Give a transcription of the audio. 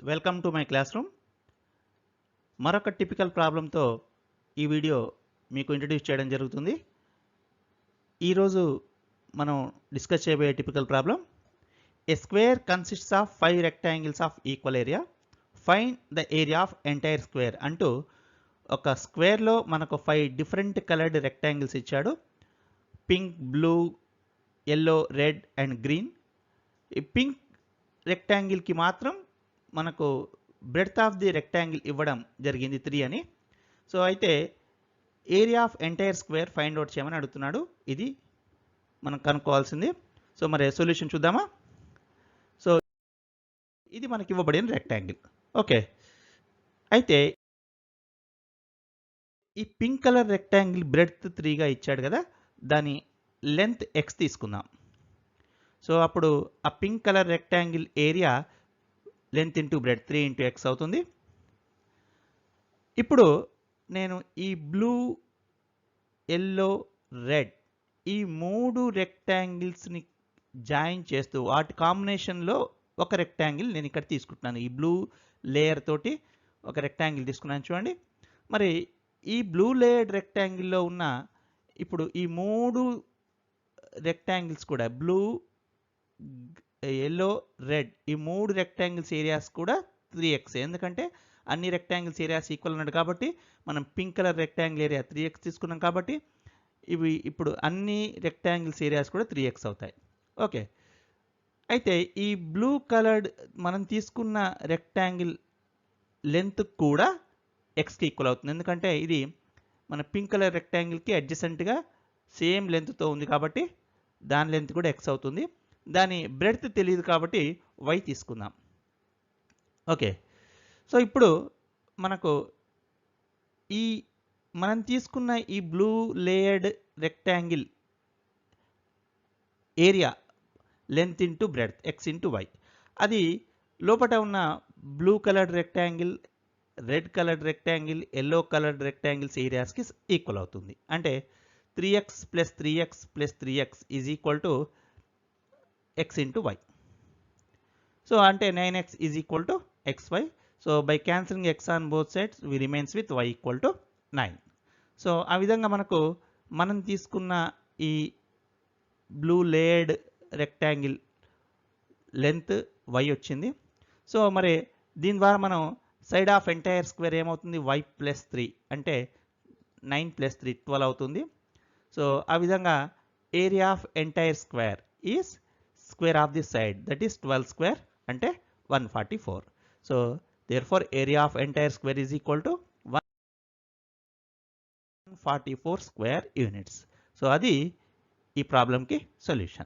Welcome to my class room. మరొక typical ప్రాబ్లంతో ఈ వీడియో మీకు ఇంట్రడ్యూస్ చేయడం జరుగుతుంది. ఈరోజు మనం డిస్కస్ చేయబోయే typical problem, A square consists of 5 rectangles of equal area, find the area of entire square అంటూ ఒక స్క్వేర్లో మనకు 5 డిఫరెంట్ కలర్డ్ రెక్టాంగిల్స్ ఇచ్చాడు. Pink, blue, yellow, red and green. ఈ పింక్ రెక్టాంగిల్కి మాత్రం మనకు బ్రెడ్త్ ఆఫ్ ది రెక్టాంగిల్ ఇవ్వడం జరిగింది 3 అని. సో అయితే area of entire square find out చేయమని అడుగుతున్నాడు. ఇది మనం కనుక్కోవాల్సింది. సో మరి సొల్యూషన్ చూద్దామా. సో ఇది మనకి ఇవ్వబడిన రెక్టాంగిల్. ఓకే, అయితే ఈ పింక్ కలర్ రెక్టాంగిల్ బ్రెడ్త్ 3గా ఇచ్చాడు కదా, దాని లెంత్ x తీసుకుందాం. సో అప్పుడు ఆ pink colour rectangle area length into breadth 3 into x అవుతుంది. ఇప్పుడు నేను ఈ బ్లూ, ఎల్లో, రెడ్ ఈ 3 రెక్టాంగిల్స్ని జాయిన్ చేస్తూ వాటి కాంబినేషన్లో ఒక రెక్టాంగిల్ నేను ఇక్కడ తీసుకుంటున్నాను. ఈ బ్లూ లేయర్ తోటి ఒక రెక్టాంగిల్ తీసుకున్నాను చూడండి. మరి ఈ బ్లూ లేయర్ రెక్టాంగిల్లో ఉన్న ఇప్పుడు ఈ 3 రెక్టాంగిల్స్ కూడా బ్లూ, ఎల్లో, రెడ్ ఈ 3 రెక్టాంగిల్స్ ఏరియాస్ కూడా 3x. ఎందుకంటే అన్ని రెక్టాంగిల్స్ ఏరియాస్ ఈక్వల్ ఉన్నాడు కాబట్టి మనం pink colour rectangle area 3x తీసుకున్నాం కాబట్టి ఇవి ఇప్పుడు అన్ని రెక్టాంగిల్స్ ఏరియాస్ కూడా 3x అవుతాయి. ఓకే, అయితే ఈ బ్లూ కలర్డ్ మనం తీసుకున్న రెక్టాంగిల్ లెంత్ కూడా xకి ఈక్వల్ అవుతుంది. ఎందుకంటే ఇది మన పింక్ కలర్ రెక్టాంగిల్కి అడ్జసెంట్గా సేమ్ లెంత్తో ఉంది కాబట్టి దాని లెంత్ కూడా x అవుతుంది. దాని బ్రెడ్త్ తెలియదు కాబట్టి y తీసుకుందాం. ఓకే, సో ఇప్పుడు మనకు ఈ మనం తీసుకున్న ఈ blue layered rectangle area length into breadth x into y, అది లోపల ఉన్న blue coloured rectangle, red coloured rectangle, yellow coloured rectangles ఏరియాస్కి ఈక్వల్ అవుతుంది. అంటే 3x plus 3x plus 3x is equal to x into y. So ante 9x is equal to xy. So by cancelling x on both sides we remains with y equal to 9. So ఆ విధంగా మనకు మనం తీసుకున్న ఈ blue layered rectangle length y వచ్చింది. So మరి దీని ద్వారా మనం సైడ్ ఆఫ్ ఎంటైర్ స్క్వేర్ ఏమవుతుంది, y ప్లస్ 3 అంటే 9 ప్లస్ 3 12 అవుతుంది. సో ఆ విధంగా area of entire square is square of this side, that is 12 square ante 144. So therefore area of entire square is equal to 144 square units. So adi ee problem ki solution.